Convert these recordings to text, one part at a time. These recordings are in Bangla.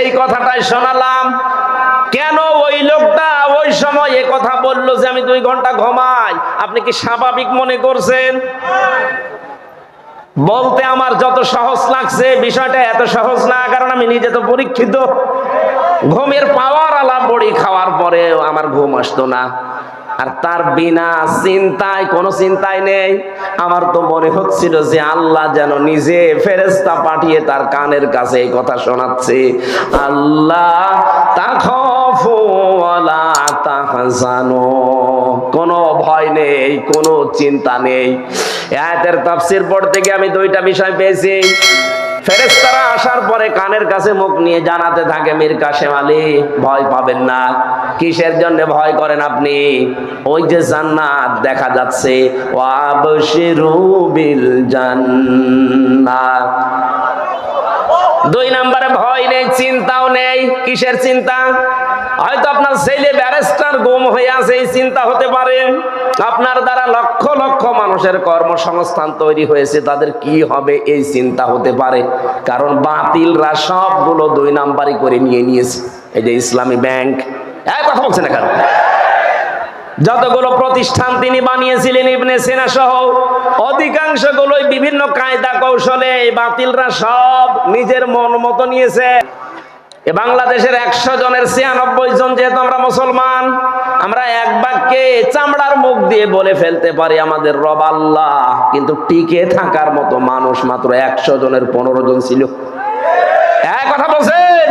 সেই কথাটাই শোনালাম। কেন ওই লোকটা ওই সময় এ কথা বললো যে আমি 2 ঘন্টা ঘুমাই? আপনি কি স্বাভাবিক মনে করছেন? বলতে আমার যত সহজ লাগছে, বিষয়টা এত সহজ না, কারণ আমি নিজে তো পরীক্ষিত। ঘুমের পাওয়ার আলা বড়ি খাওয়ার পরেও আমার ঘুম আসতো না। আর তার বিনা চিন্তায়, কোনো চিন্তাই নেই, আমার তো মনে হচ্ছিল যে আল্লাহ যেন নিজে ফেরেশতা পাঠিয়ে তার কানের কাছে এই কথা শোনাচ্ছে, আল্লাহ তাখাফু ওয়ালা তাহজানু, কোনো ভয় নেই, কোনো চিন্তা নেই। এই আয়াতের তাফসীর পড়তে গিয়ে আমি 2টা বিষয় পেয়েছি। ফেরেশতারা আসার পরে কানের কাছে মুখ নিয়ে জানাতে থাকে, মীর কাসেম আলী ভয় পাবেন না। কিসের জন্য ভয় করেন আপনি? ওই যে জান্নাত দেখা যাচ্ছে, ওয়াবশিরু বিল জান্নাহ। 2 নম্বরে ভয় নেই, চিন্তাও নেই। কিসের চিন্তা? হয়তো আপনার ছেলে ব্যারিস্টার গুম হয়ে আছে, এই চিন্তা হতে পারে। আপনার দ্বারা লক্ষ লক্ষ মানুষের কর্মসংস্থান তৈরি হয়েছে, তাদের কি হবে এই চিন্তা হতে পারে। কারণ বাতিলরা সবগুলো 2 নাম্বারই করে নিয়েছে। এই যে ইসলামী ব্যাংক, কথা বলছে না কেন? যতগুলো প্রতিষ্ঠান তিনি বানিয়েছিলেন ইবনে সিনা সহ, অধিকাংশগুলোই বিভিন্ন কায়দা কৌশলে বাতিলরা সব নিজের মন মতো নিয়েছে। বাংলাদেশের 100 জনের 96 জন যেহেতু আমরা মুসলমান, আমরা এক বাক্যে চামড়ার মুখ দিয়ে বলে ফেলতে পারি আমাদের রব আল্লাহ, কিন্তু টিকে থাকার মতো মানুষ মাত্র 100 জনের 15 জন ছিল। কথা বলছেন?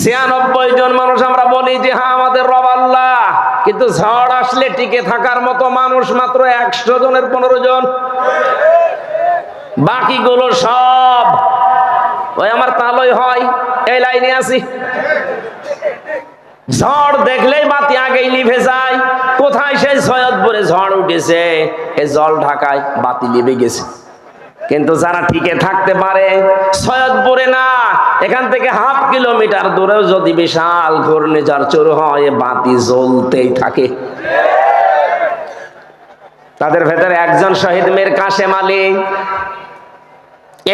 96 জন মানুষ আমরা বলি যে হ্যাঁ আমাদের রব আল্লাহ, কিন্তু ঝড় আসলে টিকে থাকার মতো মানুষ মাত্র 100 জনের 15 জন। বাকিগুলো সব ওই আমার তালই হয়, এই লাইনে আছি। ঝড় দেখলেই বাতি আগেই নিভে যায়। কোথায় সেই সৈয়দপুরে ঝড় উঠেছে, এই জল ঢাকায় বাতি নিভে গেছে। কিন্তু যারা টিকে থাকতে পারে, সৈয়দপুরে না, এখান থেকে হাফ কিলোমিটার দূরেও যদি বিশাল ঘূর্ণিঝড় শুরু হয়, বাতি জ্বলতেই থাকে। তাদের ভেতরে একজন শহীদ মীর কাসেম আলী।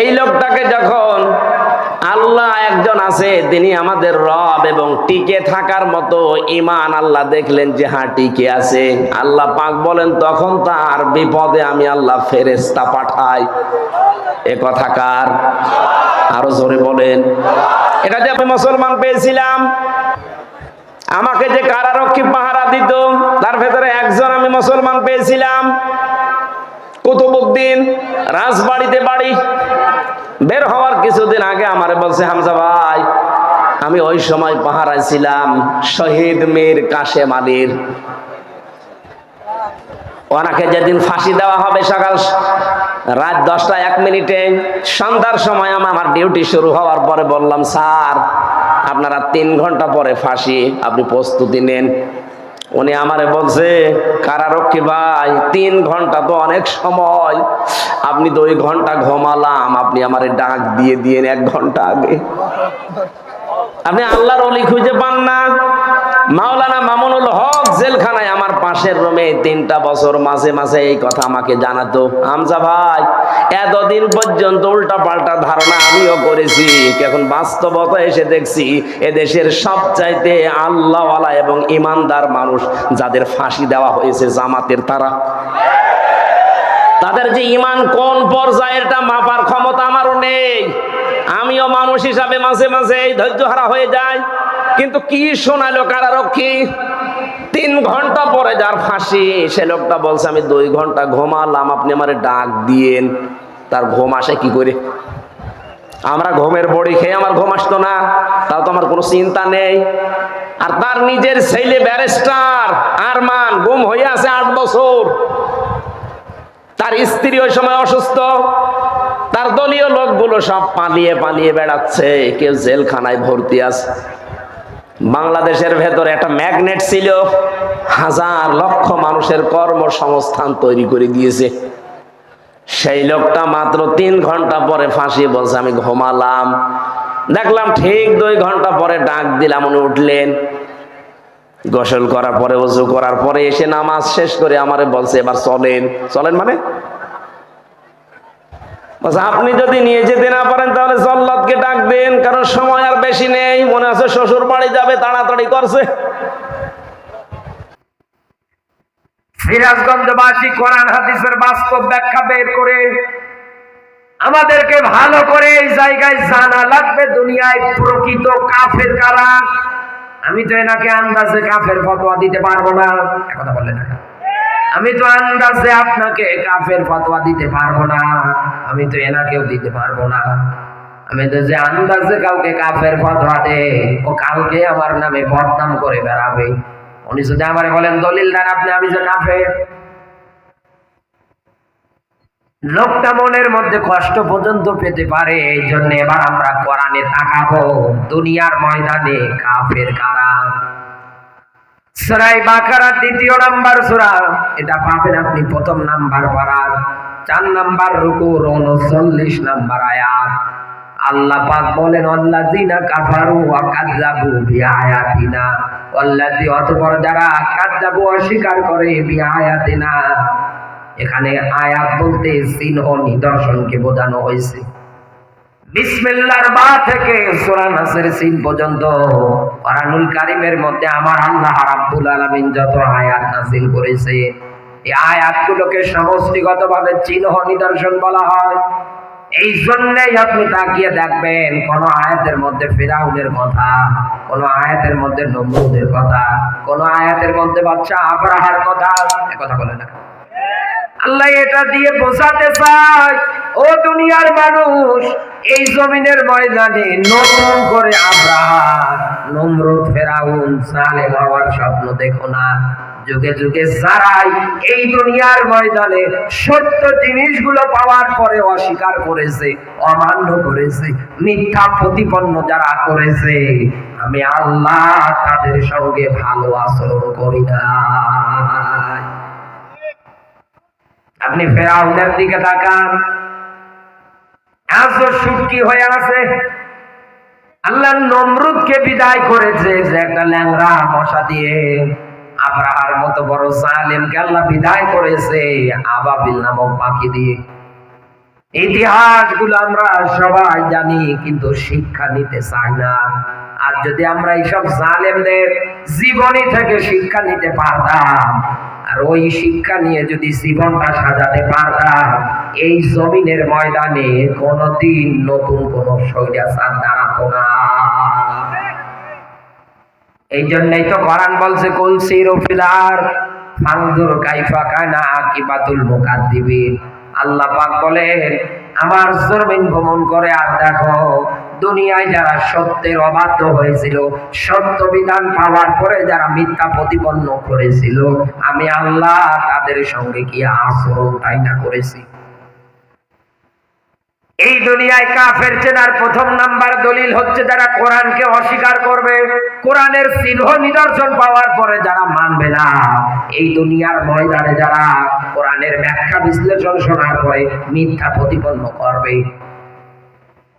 এই লোকটাকে যখন আল্লাহ একজন আছে, তিনি আমাদের রব, এবং টিকে থাকার মতো ঈমান আল্লাহ দেখলেন যে হ্যাঁ টিকে আছে, আল্লাহ পাক বলেন তখন তার বিপদে আমি আল্লাহ ফেরেশতা পাঠাই। এ কথা কার? আরো জোরে বলেন। এটা যে আমি মুসলমান পেয়েছিলাম, আমাকে যে কারারক্ষী পাহারা দিত, তার ভেতরে একজন আমি মুসলমান পেয়েছিলাম, কুতুবউদ্দিন, রাজবাড়িতে বাড়ি। বের হওয়ার কিছুদিন আগে আমারে বলছে, হামজা ভাই আমি ওই সময় পাহারায় ছিলাম শহীদ মীর কাসেম আলীর। ওনাকে যেদিন ফাঁসি দেওয়া হবে সকাল রাত 10টা 1 মিনিটে, সন্ধ্যার সময় আমার ডিউটি শুরু হওয়ার পরে বললাম, স্যার আপনারা 3 ঘন্টা পরে ফাঁসি, আপনি প্রস্তুতি নেন। উনি আমারে বলছে, কারারক্ষী ভাই 3 ঘন্টা তো অনেক সময়, আপনি 2 ঘন্টা ঘুমালাম, আপনি আমারে ডাক দিয়ে 1 ঘন্টা আগে। আপনি আল্লাহর ওলি খুঁজে পান না? মাওলানা মামুনুল হক জেলখানায় আমার পাশের রুমে 3টা বছর মাঝে মাঝে এই কথা আমাকে জানাতো, হামজা ভাই এতদিন পর্যন্ত উল্টা পাল্টা ধারণা আমিও করেছি, এখন বাস্তবতা এসে দেখছি এদেশের সবচাইতে আল্লাহওয়ালা এবং ইমানদার মানুষ যাদের ফাঁসি দেওয়া হয়েছে জামাতের, তাদের যে ইমান কোন পর্যায়ের তা মাপার ক্ষমতা আমারও নেই। আমিও মানুষ হিসাবে মাঝে মাঝে ধৈর্য হারা হয়ে যায়। কিন্তু কি শোনালো কারারক্ষী, 3 ঘন্টা পরে যার ফাঁসি, সে লোকটা বলছে আমি 2 ঘন্টা ঘুমালাম, আপনি আমারে ডাক দিয়েন। তার ঘুম আসে কি করে? আমরা ঘুমের বড়ি খেয়ে আমার ঘুম আসতো না, তাও তো আমার কোনো চিন্তা নেই। আর তার নিজের ছেলে ব্যারিস্টার আরমান গুম হয়ে আছে 8 বছর। তার স্ত্রী ওই সময় অসুস্থ, তার দলীয় লোকগুলো সব পালিয়ে পালিয়ে বেড়াচ্ছে, কেউ জেলখানায় ভর্তি আছে। বাংলাদেশের ভেতরে একটা ম্যাগনেট ছিল, হাজার লক্ষ মানুষের কর্মসংস্থান তৈরি করে দিয়েছে। সেই লোকটা মাত্র 3 ঘন্টা পরে ফাঁসি বলছে আমি ঘুমালাম। দেখলাম ঠিক 2 ঘন্টা পরে ডাক দিলাম, উনি উঠলেন। গোসল করার পরে, ওযু করার পরে এসে নামাজ শেষ করে আমারে বলছে এবার চলেন। চলেন মানে আপনি যদি নিয়ে যেতে না পারেন তাহলে জল্লাদকে ডাক দেন, কারণ সময় আর বেশি নেই, মনে আছে শ্বশুর বাড়ি যাবে, তাড়াতাড়ি করছে। সিরাজগঞ্জবাসী কোরআন হাদিসের বাস্তব ব্যাখ্যা বের করে আমাদেরকে ভালো করে এই জায়গায় জানা লাগবে দুনিয়ায় প্রকৃত কাফের কারা। আমি তো এনাকে আন্দাজে কাফের ফতোয়া দিতে পারবো না, কথা বলে না। আমি তো আন্দাজে আপনাকে কাফের ফতোয়া দিতে পারবো না, আমি তো এনাকেও দিতে পারবো না। আমি তো যে আন্দাজে কাউকে কাফের ফতোয়া দে, ও কালকে আমার নামে বদনাম করে বেড়াবে। উনি যদি আমারে বলেন দলিল দেন আপনি, আমি যে কাফের, লোকটা মনের মধ্যে কষ্ট পর্যন্ত পেতে পারে। এই জন্য এবার আমরা কোরআনে তাকাবো দুনিয়ার ময়দানে কাফের কারা। সূরা বাকারা ২য় নাম্বার সূরা, এটা পাবেন আপনি প্রথম নাম্বার পারার ৪ নাম্বার রুকুর ৩৯ নাম্বার আয়াত। আল্লাহ পাক বলেন আল্লাযিনা কাফারু ওয়া কাযযাবু বিআয়াতিনা, আল্লাযী অতঃপর যারা কাযযাবু অস্বীকার করে বিআয়াতিনা। এখানে আয়াত বলতে চিহ্ন নিদর্শনকে বোঝানো হয়েছে। বিসমিল্লাহর বা থেকে সূরা নাসের সিন পর্যন্ত কোরআনুল কারীমের মধ্যে আমার আল্লাহ রাব্বুল আলামিন যত আয়াত নাযিল করেছে, এই আয়াতগুলোকে সমষ্টিগতভাবে চিহ্ন নিদর্শন বলা হয়। এই জন্যই আপনি তাকিয়ে দেখবেন কোন আয়াতের মধ্যে ফিরাউনের কথা, কোন আয়াতের মধ্যে নমরুদের কথা, কোন আয়াতের মধ্যে বাদশা আবরাহার কথা, কথা বলে না। আল্লাহ এটা দিয়ে বোঝাতে চায়, ও দুনিয়ার মানুষ, এই জমিনের ময়দানে নতুন করে আব্রাহা, নমরুদ, ফেরাউন, জালেম হওয়ার স্বপ্ন দেখো না। যুগে যুগে যারাই এই দুনিয়ার ময়দানে সত্য জিনিসগুলো পাওয়ার পরে অস্বীকার করেছে, অমান্য করেছে, মিথ্যা প্রতিপন্ন যারা করেছে, আমি আল্লাহ তাদের সঙ্গে ভালো আচরণ করি না। আপনি ফেরাউনের দিকে তাকান, আজও সুটকি হয়ে আছে। আল্লাহ নমরুদকে বিদায় করেছে যে একটা ল্যাংড়া মশা দিয়ে, আবরাহার মতো বড় জালেমকে আল্লাহ বিদায় করেছে আবাবিল নামক পাখি দিয়ে। ইতিহাসগুলো আমরা সবাই জানি, কিন্তু শিক্ষা নিতে চাই না। আর যদি আমরা এইসব জালেমদের জীবনী থেকে শিক্ষা নিতে পারতাম, আর ওই শিক্ষা নিয়ে যদি জীবনটা সাজাতে পারতাম, এই জমিনের ময়দানে কোনদিন নতুন কোন স্বৈরাচার দাঁড়াতো না। এই জন্যই তো কোরআন বলছে কুল সিরু ফিল আরদ ফানজুর কাইফা কানা আকিবাতুল মুকাদ্দিবিন। আল্লাহ পাক বলেন আমার জমিন ভ্রমণ করে আর দেখো দুনিয়ায় যারা সত্যের অবাধ্য হয়েছিল, সত্য বিধান পাওয়ার পরে যারা মিথ্যা প্রতিপন্ন করেছিল, আমি আল্লাহ তাদের সঙ্গে কি আচরণ তাই না করেছি। এই দুনিয়ায় কাফের চেনার প্রথম নাম্বার দলিল হচ্ছে যারা কোরআনকে অস্বীকার করবে, কোরআনের চিহ্ন নিদর্শন পাওয়ার পরে যারা মানবে না। এই দুনিয়ার ময়দানে যারা কোরআনের ব্যাখ্যা বিশ্লেষণ শোনার পরে মিথ্যা প্রতিপন্ন করবে,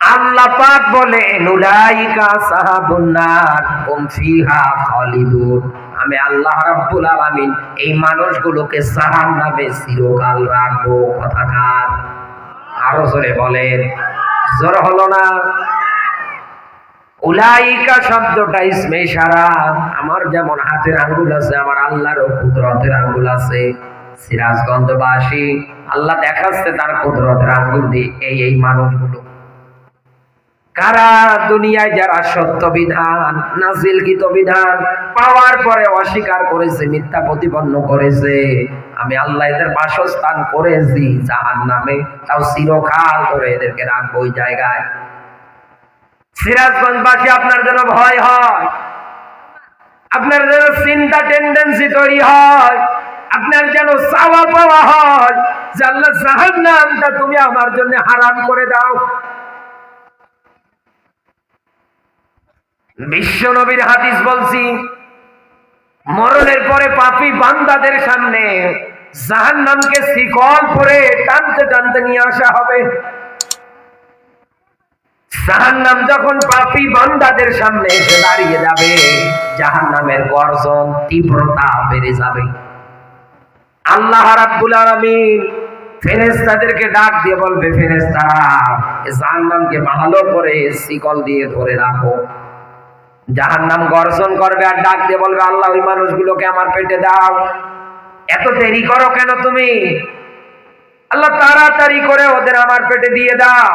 আল্লাহ পাক বলেন উলাইকা আসহাবুন নার হুম ফিহা খালিদুন। আমি আল্লাহ রাব্বুল আলামিন এই মানুষগুলোকে জাহান্নামে চিরকাল রাখবো। কথাকার আরো জোরে বলেন, জোর হলো না? উলাইকা শব্দটা ইসমে ইশারা। আমার যেমন হাতের আঙ্গুল আছে, আমার আল্লাহরও কুদরতের আঙ্গুল আছে। সিরাজগঞ্জবাসী আল্লাহ দেখাচ্ছে তার কুদরতের আঙ্গুল দিয়ে এই মানুষগুলো কারা দুনিয়ায় যারা সত্য বিধান, নাজিলকৃত বিধান পাওয়ার পরে অস্বীকার করেছে, মিথ্যা প্রতিপন্ন করেছে, আমি আল্লাহ এদের বাসস্থান করেছি জাহান্নামে, তাও চিরকাল করে এদেরকে রাখবো ওই জায়গায়। সিরাজগঞ্জবাসী আপনার যেন ভয় হয়, আপনার যেন চিন্তা টেন্ডেন্সি তৈরি হয়, আপনার যেন চাওয়া পাওয়া হয় যে আল্লাহ জাহান্নামটা তুমি আমার জন্য হারাম করে দাও। বিশ্ব নবীর হাদিস বলছি, মরণের পরে পাপী বান্দাদের সামনে জাহান্নামকে শিকল পরে টানতে টানতে নিয়ে আসা হবে। জাহান্নাম যখন পাপী বান্দাদের সামনে এসে দাঁড়িয়ে যাবে, জাহান্নামের গর্জন তীব্রতা বেড়ে যাবে। আল্লাহ রাব্বুল আলামিন ফেরেশতাদেরকে ডাক দিয়ে বলবে, ফেরেশতারা জাহান্নামকে ভালো করে শিকল দিয়ে ধরে রাখো। জাহান্নাম গর্জন করবে আর ডাক দিয়ে বলবে, আল্লাহ ওই মানুষগুলোকে আমার পেটে দাও। এত দেরি করো কেন তুমি? আল্লাহ তাড়াতাড়ি করে ওদের আমার পেটে দিয়ে দাও।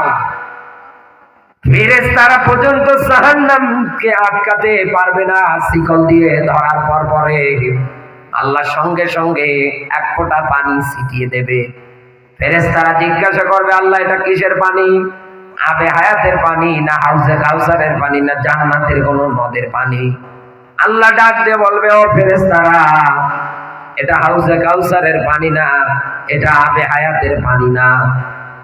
ফেরেশতারা পর্যন্ত জাহান্নামকে আটকাতে পারবে না শিকল দিয়ে ধরার পরে আল্লাহ সঙ্গে সঙ্গে এক ফোঁটা পানি ছিটিয়ে দেবে। ফেরেশতারা জিজ্ঞাসা করবে, আল্লাহ এটা কিসের পানি? আবে হায়াতের পানি, না হাউজে কাউসারের পানি, না জান্নাতের কোন নদের পানি? আল্লাহ ডাক দিয়ে বলবে, ও ফেরেশতারা, এটা হাউজে কাউসারের পানি না, এটা আবে হায়াতের পানি না,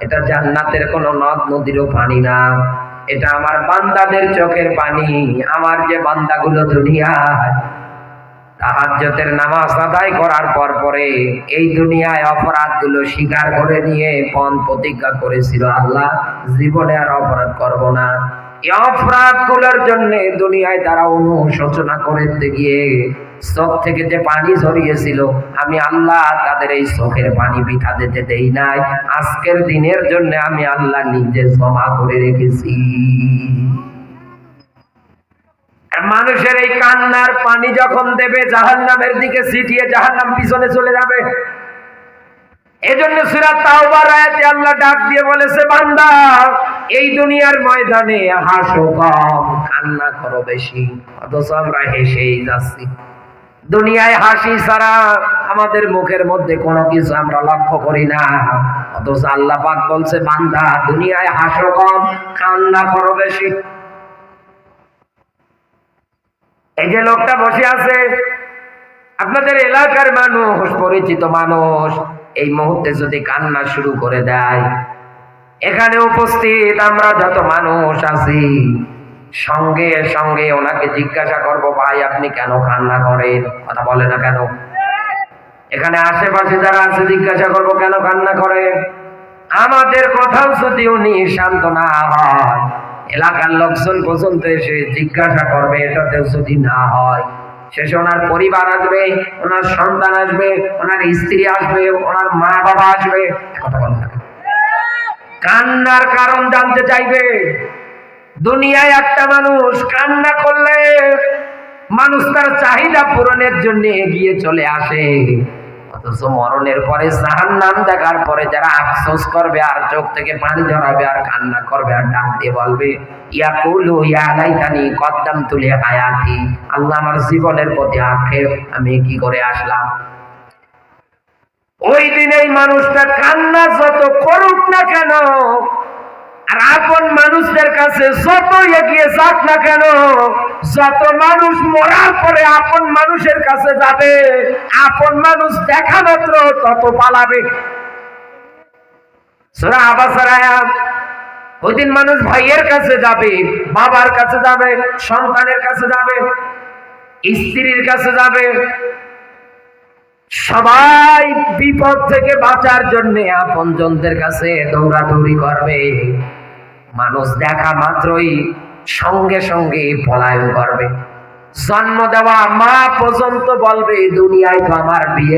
এটা জান্নাতের কোন নদ নদীরও পানি না, এটা আমার বান্দাদের চোখের পানি। আমার যে বান্দাগুলো দুনিয়ায় তাহাজ্জুদের নামাজ আদায় করার পরে এই দুনিয়ায় অপরাধগুলো স্বীকার করে নিয়ে পণ প্রতিজ্ঞা করেছিল, আল্লাহ জীবনে আর অপরাধ করব না। এই অপরাধগুলোর জন্য দুনিয়ায় তারা অনুশোচনা করতে গিয়ে চোখ থেকে যে পানি ঝরিয়েছিল, আমি আল্লাহ তাদের এই চোখের পানি বৃথা যেতে দেই নাই। আজকের দিনের জন্য আমি আল্লাহ নিজে জমা করে রেখেছি। মানুষের এই কান্নার পানি যখন দেবে জাহান্নামের দিকে ছিটিয়ে, জাহান্নাম পিছনে চলে যাবে। এজন্য সূরা তাওবার আয়াতে আল্লাহ ডাক দিয়ে বলেছে, বান্দা এই দুনিয়ার ময়দানে হাসো কম, কান্না করো বেশি। অথচ আমরা হেসেই যাচ্ছি। দুনিয়ায় হাসি ছাড়া আমাদের মুখের মধ্যে কোনো কিছু আমরা লক্ষ্য করি না। অথচ আল্লাহ পাক বলছে, বান্দা দুনিয়ায় হাসো কম, কান্না করো বেশি। এই যে লোকটা বসে আছে, আপনাদের এলাকার মানুষ, পরিচিত মানুষ, এই মুহূর্তে যদি কান্না শুরু করে দেয়, এখানে উপস্থিত আমরা যত মানুষ আছি সঙ্গে সঙ্গে ওনাকে জিজ্ঞাসা করব, ভাই আপনি কেন কান্না করেন? কথা বলে না কেন? এখানে আশেপাশে যারা আছে জিজ্ঞাসা করব, কেন কান্না করেন? আমাদের কথাও যদি উনি শান্ত না হয়, এলাকার লোকজন পর্যন্ত এসে জিজ্ঞাসা করবে, এটাতেও যদি না হয়, শেষে ওনার পরিবার আসবে, ওনার সন্তান আসবে, ওনার স্ত্রী আসবে, ওনার মা বাবা আসবে, কথা বলে না, কান্নার কারণ জানতে চাইবে। দুনিয়ায় একটা মানুষ কান্না করলে মানুষ তার চাহিদা পূরণের জন্য এগিয়ে চলে আসে, অথচ মরণের পরে জাহান্নাম দেখার পরে যারা আফসোস করবে আর চোখ থেকে পানি ঝরাবে আর কান্না করবে আর ডাক দিয়ে বলবে, ইয়াকুলু ইয়া লাইতানি কদ্দামতু লি হায়াতি, আল্লাহ আমার জীবনের প্রতি আক্ষেপ, আমি কি করে আসলাম। ওই দিন এই মানুষটা কান্না যত করুক না কেন, আর আপন মানুষদের কাছে যত এগিয়ে যাক না কেন, যত মানুষ মরার পরে আপন মানুষের কাছে যাবে, আপন মানুষ দেখা মাত্র তত পালাবে। সূরা আবাসার আয়াত। ওই দিন মানুষ ভাইয়ের কাছে যাবে, বাবার কাছে যাবে, সন্তানের কাছে যাবে, স্ত্রীর কাছে যাবে, সবাই বিপদ থেকে বাঁচার জন্য আপনজনদের কাছে দৌড়াদৌড়ি করবে। মানুষ দেখা মাত্রই সঙ্গে সঙ্গে পলায়ন করবে। জন্ম দেওয়া মা পর্যন্ত বলবে, দুনিয়ায় তো আমার বিয়ে